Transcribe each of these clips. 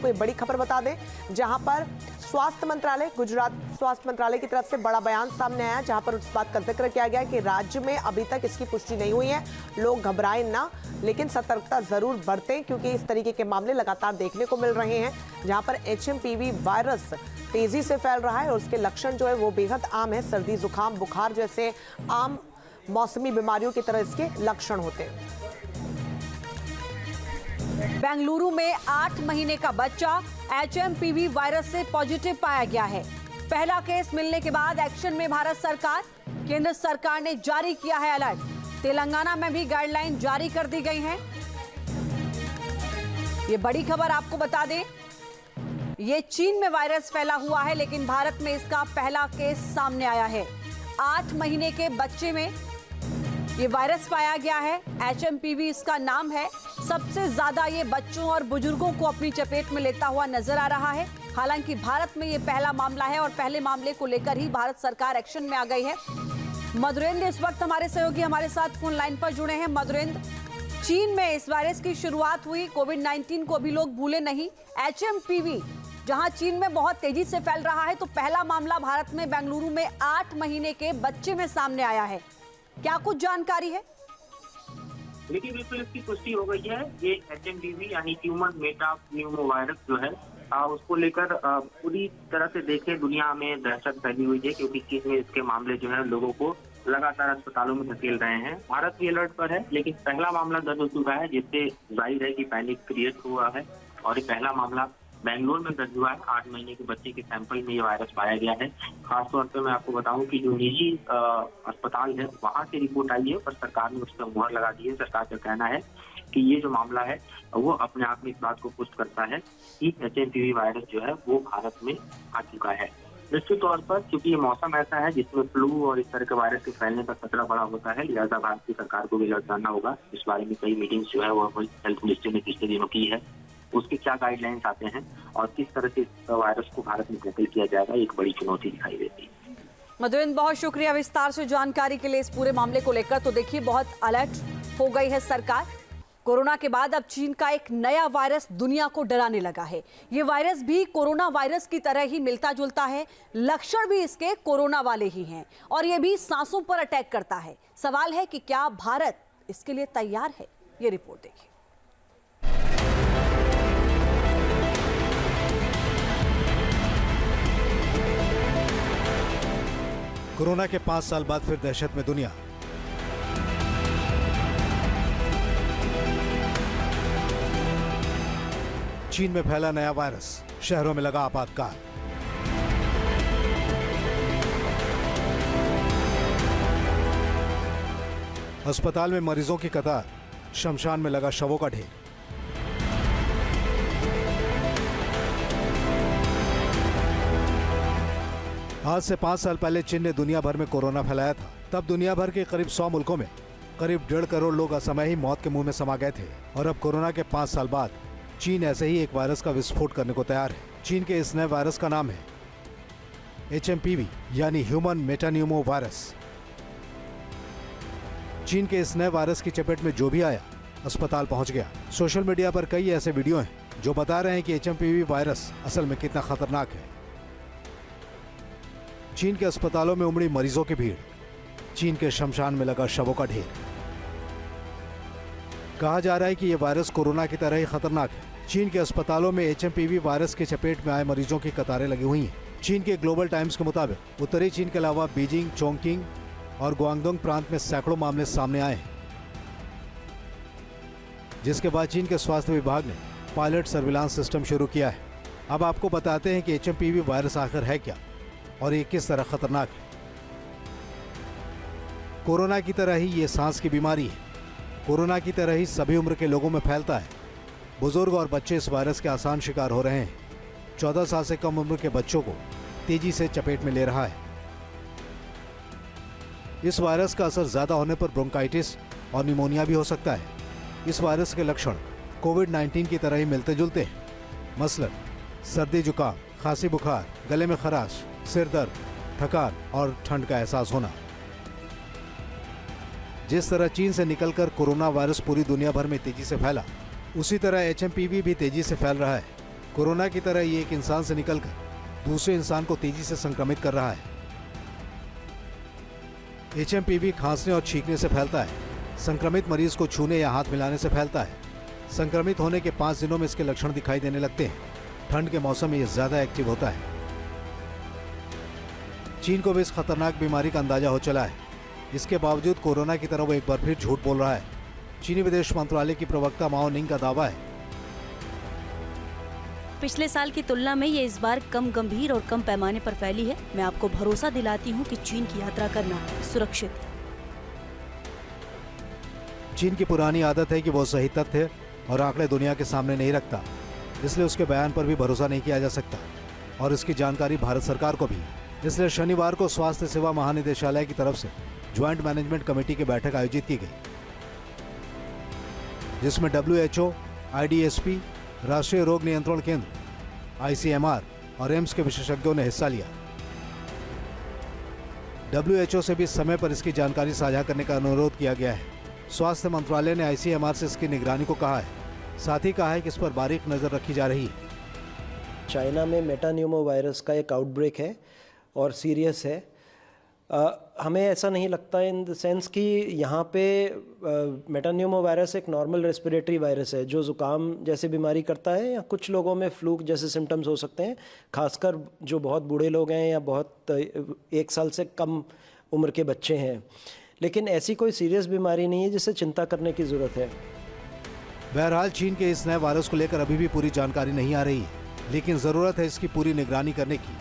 आपको एक बड़ी खबर बता दें, जहां पर स्वास्थ्य मंत्रालय, गुजरात स्वास्थ्य मंत्रालय की तरफ से बड़ा बयान सामने आया, जहां पर उस बात का जिक्र किया गया कि राज्य में अभी तक इसकी पुष्टि नहीं हुई है। लोग घबराएं ना, लेकिन सतर्कता जरूर बरतें, क्योंकि इस तरीके के मामले लगातार देखने को मिल रहे हैं, जहां पर HMPV वायरस तेजी से फैल रहा है और उसके लक्षण जो है वो बेहद आम है। सर्दी, जुकाम, बुखार जैसे आम मौसमी बीमारियों की तरह इसके लक्षण होते हैं। बेंगलुरु में 8 महीने का बच्चा HMPV वायरस से पॉजिटिव पाया गया है। पहला केस मिलने के बाद एक्शन में भारत सरकार। केंद्र सरकार ने जारी किया है अलर्ट। तेलंगाना में भी गाइडलाइन जारी कर दी गई हैं। ये बड़ी खबर आपको बता दें, ये चीन में वायरस फैला हुआ है, लेकिन भारत में इसका पहला केस सामने आया है। 8 महीने के बच्चे में ये वायरस पाया गया है। HMPV इसका नाम है। सबसे ज्यादा ये बच्चों और बुजुर्गों को अपनी चपेट में लेता हुआ नजर आ रहा है। हालांकि भारत में ये पहला मामला है और पहले मामले को लेकर ही भारत सरकार एक्शन में आ गई है। मधुरेंद्र इस वक्त हमारे सहयोगी हमारे साथ फोन लाइन पर जुड़े हैं। मधुरेंद्र, चीन में इस वायरस की शुरुआत हुई, कोविड-19 को भी लोग भूले नहीं। HMPV जहां चीन में बहुत तेजी से फैल रहा है, तो पहला मामला भारत में बेंगलुरु में 8 महीने के बच्चे में सामने आया है। क्या कुछ जानकारी है? देखिए, बिल्कुल इसकी पुष्टि हो गई है। ये HMPV यानी ह्यूमन मेटाप्न्यूमो वायरस जो है उसको लेकर पूरी तरह से देखे दुनिया में दहशत फैली हुई है, क्योंकि चीन में इसके मामले जो है लोगों को लगातार अस्पतालों में धकेल रहे हैं। भारत भी अलर्ट पर है, लेकिन पहला मामला दर्ज हो चुका है, जिससे जाहिर है कि पैनिक क्रिएट हुआ है। और ये पहला मामला बेंगलोर में दर्ज हुआ है। 8 महीने के बच्चे के सैंपल में ये वायरस पाया गया है। खासतौर पर मैं आपको बताऊं कि जो निजी अस्पताल है वहां से रिपोर्ट आई है, पर सरकार ने उस पर मुहर लगा दी है। सरकार का कहना है कि ये जो मामला है वो अपने आप में इस बात को पुष्ट करता है कि HMPV वायरस जो है वो भारत में आ चुका है। निश्चित तौर पर क्योंकि ये मौसम ऐसा है जिसमें फ्लू और इस तरह के वायरस के फैलने का खतरा बड़ा होता है, लिहाजा भारत की सरकार को भी अलर्ट करना होगा। इस बारे में कई मीटिंग्स जो है वो हेल्थ मिनिस्ट्री ने पिछले दिनों की है। उसके क्या गाइडलाइंस आते हैं और किस तरह से इस वायरस को भारत में टैकल किया जाएगा, एक बड़ी चुनौती दिखाई देती है। मधुरेंद्र, बहुत शुक्रिया विस्तार से जानकारी के लिए इस पूरे मामले को लेकर। तो देखिए, बहुत अलर्ट हो गई है सरकार। कोरोना के बाद अब चीन का एक नया वायरस दुनिया को डराने लगा है। ये वायरस भी कोरोना वायरस की तरह ही मिलता जुलता है, लक्षण भी इसके कोरोना वाले ही हैं और ये भी सांसों पर अटैक करता है। सवाल है कि क्या भारत इसके लिए तैयार है? ये रिपोर्ट देखिए। कोरोना के 5 साल बाद फिर दहशत में दुनिया। चीन में फैला नया वायरस, शहरों में लगा आपातकाल। अस्पताल में मरीजों की कतार, शमशान में लगा शवों का ढेर। आज से 5 साल पहले चीन ने दुनिया भर में कोरोना फैलाया था। तब दुनिया भर के करीब 100 मुल्कों में करीब 1.5 करोड़ लोग असमय ही मौत के मुंह में समा गए थे। और अब कोरोना के 5 साल बाद चीन ऐसे ही एक वायरस का विस्फोट करने को तैयार है। चीन के इस नए वायरस का नाम है HMPV यानी ह्यूमन मेटाप्न्यूमो वायरस। चीन के इस नए वायरस की चपेट में जो भी आया अस्पताल पहुंच गया। सोशल मीडिया पर कई ऐसे वीडियो हैं जो बता रहे हैं कि HMPV वायरस असल में कितना खतरनाक है। चीन के अस्पतालों में उमड़ी मरीजों की भीड़, चीन के शमशान में लगा शवों का ढेर। कहा जा रहा है कि यह वायरस कोरोना की तरह ही खतरनाक है। चीन के अस्पतालों में HMPV वायरस के चपेट में आए मरीजों की कतारें लगी हुई हैं। चीन के ग्लोबल टाइम्स के मुताबिक उत्तरी चीन के अलावा बीजिंग, चोंगकिंग और गुआंगडोंग प्रांत में सैकड़ों मामले सामने आए हैं, जिसके बाद चीन के स्वास्थ्य विभाग ने पायलट सर्विलांस सिस्टम शुरू किया है। अब आपको बताते हैं कि HMPV वायरस आखिर है क्या और ये किस तरह खतरनाक है। कोरोना की तरह ही ये सांस की बीमारी है। कोरोना की तरह ही सभी उम्र के लोगों में फैलता है। बुजुर्ग और बच्चे इस वायरस के आसान शिकार हो रहे हैं। 14 साल से कम उम्र के बच्चों को तेजी से चपेट में ले रहा है। इस वायरस का असर ज्यादा होने पर ब्रोंकाइटिस और निमोनिया भी हो सकता है। इस वायरस के लक्षण कोविड-19 की तरह ही मिलते जुलते हैं, मसलन सर्दी, जुकाम, खांसी, बुखार, गले में खराश, सिर दर्द, थकान और ठंड का एहसास होना। जिस तरह चीन से निकलकर कोरोना वायरस पूरी दुनिया भर में तेजी से फैला, उसी तरह HMPV भी तेजी से फैल रहा है। कोरोना की तरह ये एक इंसान से निकलकर दूसरे इंसान को तेजी से संक्रमित कर रहा है। HMPV खांसने और छींकने से फैलता है। संक्रमित मरीज को छूने या हाथ मिलाने से फैलता है। संक्रमित होने के 5 दिनों में इसके लक्षण दिखाई देने लगते हैं। ठंड के मौसम में ये ज्यादा एक्टिव होता है। चीन को भी इस खतरनाक बीमारी का अंदाजा हो चला है। इसके बावजूद कोरोना की तरह वो एक बार फिर झूठ बोल रहा है। चीनी विदेश मंत्रालय की प्रवक्ता माओ निंग का दावा है, पिछले साल की तुलना में ये इस बार कम गंभीर और कम पैमाने पर फैली है। मैं आपको भरोसा दिलाती हूँ कि चीन की यात्रा करना सुरक्षित है। चीन की पुरानी आदत है कि वो सही तथ्य और आंकड़े दुनिया के सामने नहीं रखता, इसलिए उसके बयान पर भी भरोसा नहीं किया जा सकता और इसकी जानकारी भारत सरकार को भी। इसलिए शनिवार को स्वास्थ्य सेवा महानिदेशालय की तरफ से ज्वाइंट मैनेजमेंट कमेटी की बैठक आयोजित की गई, जिसमें WHO, IDSP, राष्ट्रीय रोग नियंत्रण केंद्र, ICMR और एम्स के विशेषज्ञों ने हिस्सा लिया। WHO से भी समय पर इसकी जानकारी साझा करने का अनुरोध किया गया है। स्वास्थ्य मंत्रालय ने ICMR से इसकी निगरानी को कहा है। साथ ही कहा है कि इस पर बारीक नजर रखी जा रही है। चाइना में मेटान्यूमो वायरस का एक आउटब्रेक है और सीरियस है। हमें ऐसा नहीं लगता इन द सेंस कि यहाँ पे मेटान्यूमो वायरस एक नॉर्मल रेस्पिरेटरी वायरस है जो ज़ुकाम जैसे बीमारी करता है, या कुछ लोगों में फ्लू जैसे सिम्टम्स हो सकते हैं, खासकर जो बहुत बूढ़े लोग हैं या बहुत 1 साल से कम उम्र के बच्चे हैं। लेकिन ऐसी कोई सीरियस बीमारी नहीं है जिससे चिंता करने की ज़रूरत है। बहरहाल चीन के इस नए वायरस को लेकर अभी भी पूरी जानकारी नहीं आ रही है, लेकिन ज़रूरत है इसकी पूरी निगरानी करने की,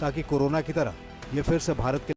ताकि कोरोना की तरह ये फिर से भारत के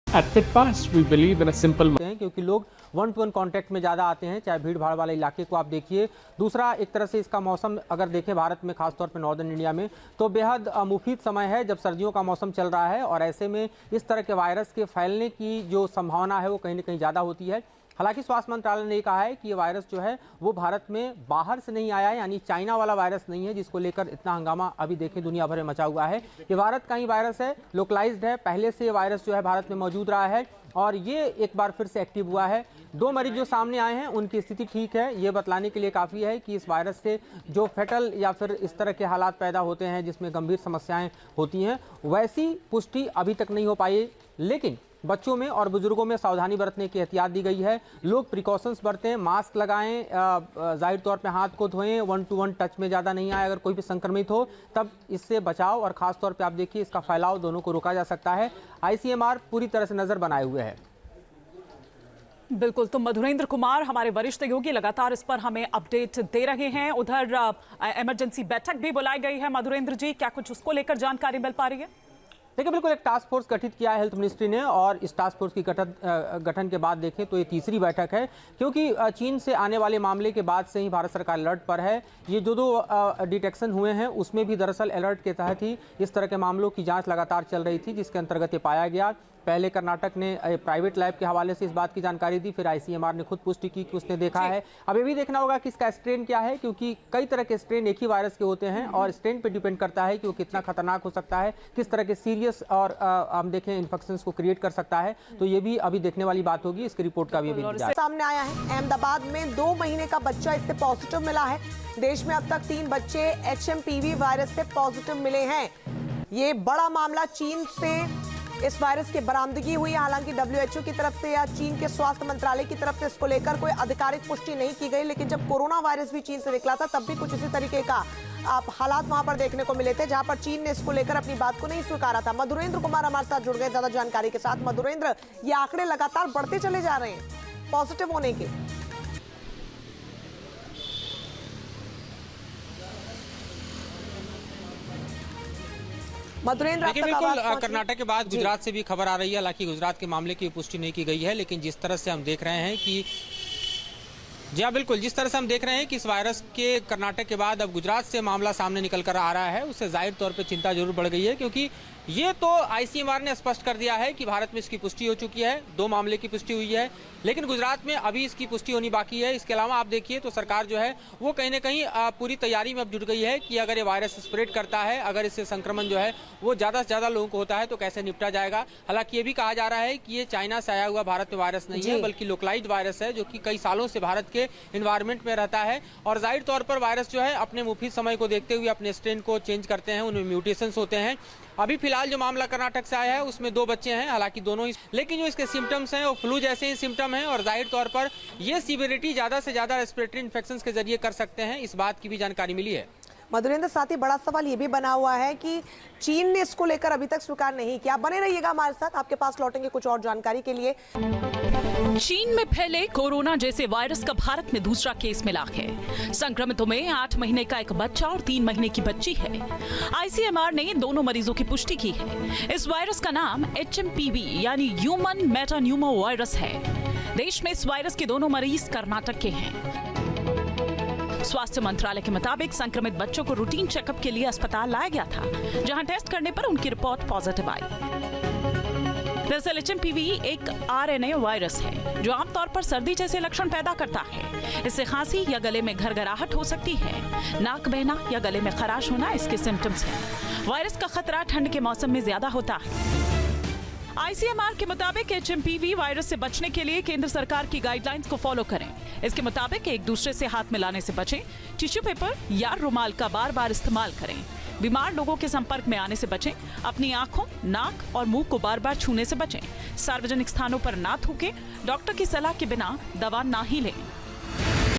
At FitPass, we believe in a simple हैं क्योंकि लोग 1-to-1 कांटेक्ट में ज़्यादा आते हैं, चाहे भीड़ भाड़ वाले इलाके को आप देखिए। दूसरा, एक तरह से इसका मौसम अगर देखें भारत में, खासतौर पे नॉर्दर्न इंडिया में, तो बेहद मुफीद समय है जब सर्दियों का मौसम चल रहा है और ऐसे में इस तरह के वायरस के फैलने की जो संभावना है वो कहीं ना कहीं ज़्यादा होती है। हालांकि स्वास्थ्य मंत्रालय ने कहा है कि ये वायरस जो है वो भारत में बाहर से नहीं आया है, यानी चाइना वाला वायरस नहीं है जिसको लेकर इतना हंगामा अभी देखें दुनिया भर में मचा हुआ है। ये भारत का ही वायरस है, लोकलाइज्ड है, पहले से ये वायरस जो है भारत में मौजूद रहा है और ये एक बार फिर से एक्टिव हुआ है। 2 मरीज जो सामने आए हैं उनकी स्थिति ठीक है, ये बतलाने के लिए काफ़ी है कि इस वायरस से जो फेटल या फिर इस तरह के हालात पैदा होते हैं जिसमें गंभीर समस्याएं होती हैं, वैसी पुष्टि अभी तक नहीं हो पाई। लेकिन बच्चों में और बुजुर्गों में सावधानी बरतने की एहतियात दी गई है। लोग प्रिकॉशंस बरतें, मास्क लगाएं, जाहिर तौर पे हाथ को धोएं, 1-to-1 टच में ज़्यादा नहीं आए। अगर कोई भी संक्रमित हो तब इससे बचाव और ख़ास तौर पे आप देखिए इसका फैलाव दोनों को रोका जा सकता है। ICMR पूरी तरह से नज़र बनाए हुए है। बिल्कुल, तो मधुरेंद्र कुमार हमारे वरिष्ठ सहयोगी लगातार इस पर हमें अपडेट दे रहे हैं। उधर इमरजेंसी बैठक भी बुलाई गई है। मधुरेंद्र जी, क्या कुछ उसको लेकर जानकारी मिल पा रही है? देखिए, बिल्कुल एक टास्क फोर्स गठित किया है हेल्थ मिनिस्ट्री ने और इस टास्क फोर्स की गठन के बाद देखें तो ये तीसरी बैठक है, क्योंकि चीन से आने वाले मामले के बाद से ही भारत सरकार अलर्ट पर है। ये जो डिटेक्शन हुए हैं उसमें भी दरअसल अलर्ट के तहत ही इस तरह के मामलों की जांच लगातार चल रही थी, जिसके अंतर्गत ये पाया गया। पहले कर्नाटक ने प्राइवेट लैब के हवाले से इस बात की जानकारी दी, फिर ICMR ने खुद पुष्टि की कि उसने देखा है। अब ये भी देखना होगा कि इसका स्ट्रेन क्या है, क्योंकि कई तरह के स्ट्रेन एक ही वायरस के होते हैं और स्ट्रेन पे डिपेंड करता है कि वो कितना खतरनाक हो सकता है, किस तरह के सीरियस और हम देखें इन्फेक्शंस को क्रिएट कर सकता है। तो ये भी अभी देखने वाली बात होगी। इसकी रिपोर्ट का भी अभी सामने आया है। अहमदाबाद में 2 महीने का बच्चा इससे पॉजिटिव मिला है। देश में अब तक 3 बच्चे HMPV वायरस से पॉजिटिव मिले हैं। ये बड़ा मामला, चीन से इस वायरस की बरामदगी हुई है। हालांकि WHO की तरफ से या चीन के स्वास्थ्य मंत्रालय की तरफ से इसको लेकर कोई आधिकारिक पुष्टि नहीं की गई, लेकिन जब कोरोना वायरस भी चीन से निकला था तब भी कुछ इसी तरीके का आप हालात वहां पर देखने को मिले थे, जहां पर चीन ने इसको लेकर अपनी बात को नहीं स्वीकारा था। मधुरेंद्र कुमार हमारे साथ जुड़ गए ज्यादा जानकारी के साथ। मधुरेंद्र, ये आंकड़े लगातार बढ़ते चले जा रहे हैं पॉजिटिव होने के। मधुरेंद्र, बिल्कुल कर्नाटक के बाद गुजरात से भी खबर आ रही है। हालांकि गुजरात के मामले की पुष्टि नहीं की गई है, लेकिन जिस तरह से हम देख रहे हैं कि जी हाँ, बिल्कुल जिस तरह से हम देख रहे हैं कि इस वायरस के कर्नाटक के बाद अब गुजरात से मामला सामने निकल कर आ रहा है, उससे जाहिर तौर पे चिंता जरूर बढ़ गई है, क्योंकि ये तो ICMR ने स्पष्ट कर दिया है कि भारत में इसकी पुष्टि हो चुकी है, 2 मामले की पुष्टि हुई है, लेकिन गुजरात में अभी इसकी पुष्टि होनी बाकी है। इसके अलावा आप देखिए तो सरकार जो है वो कहीं ना कहीं पूरी तैयारी में अब जुट गई है कि अगर ये वायरस स्प्रेड करता है, अगर इससे संक्रमण जो है वो ज़्यादा से ज़्यादा लोगों को होता है तो कैसे निपटा जाएगा। हालांकि ये भी कहा जा रहा है कि ये चाइना से आया हुआ भारत में वायरस नहीं है, बल्कि लोकलाइज्ड वायरस है, जो कि कई सालों से भारत के के इन्वायरमेंट में रहता है और जाहिर तौर पर वायरस जो है अपने मुफीद समय को देखते हुए अपने स्ट्रेन को चेंज करते हैं, उनमें म्यूटेशंस होते हैं। अभी फिलहाल जो मामला कर्नाटक से आया है उसमें 2 बच्चे हैं, हालांकि दोनों ही, लेकिन जो इसके सिम्टम्स हैं वो फ्लू जैसे ही सिम्टम हैं और जाहिर तौर पर ये सीवियरिटी ज़्यादा से ज़्यादा रेस्पिरेटरी इन्फेक्शंस के जरिए कर सकते हैं, इस बात की भी जानकारी मिली है। मधुरेंद्र, साथ ही बड़ा सवाल ये भी बना हुआ है कि चीन ने इसको लेकर अभी तक स्वीकार नहीं किया। बने रहिएगा हमारे साथ, आपके पास लौटेंगे कुछ और जानकारी के लिए। चीन में फैले कोरोना जैसे वायरस का भारत में दूसरा केस मिला है। संक्रमितों में 8 महीने का एक बच्चा और 3 महीने की बच्ची है। आईसीएमआर ने दोनों मरीजों की पुष्टि की है। इस वायरस का नाम HMPV यानी ह्यूमन मेटान्यूमो वायरस है। देश में इस वायरस के दोनों मरीज कर्नाटक के हैं। स्वास्थ्य मंत्रालय के मुताबिक संक्रमित बच्चों को रूटीन चेकअप के लिए अस्पताल लाया गया था, जहां टेस्ट करने पर उनकी रिपोर्ट पॉजिटिव आई। दरअसल HMPV एक RNA वायरस है जो आमतौर पर सर्दी जैसे लक्षण पैदा करता है। इससे खांसी या गले में घरघराहट हो सकती है। नाक बहना या गले में खराश होना इसके सिम्टम्स हैं। वायरस का खतरा ठंड के मौसम में ज्यादा होता है। आईसीएमआर के मुताबिक HMPV वायरस से बचने के लिए केंद्र सरकार की गाइडलाइंस को फॉलो करें। इसके मुताबिक एक दूसरे से हाथ मिलाने से बचें, टिश्यू पेपर या रुमाल का बार बार इस्तेमाल करें, बीमार लोगों के संपर्क में आने से बचें, अपनी आंखों, नाक और मुंह को बार बार छूने से बचें, सार्वजनिक स्थानों पर ना थूकें, डॉक्टर की सलाह के बिना दवा ना ही लें।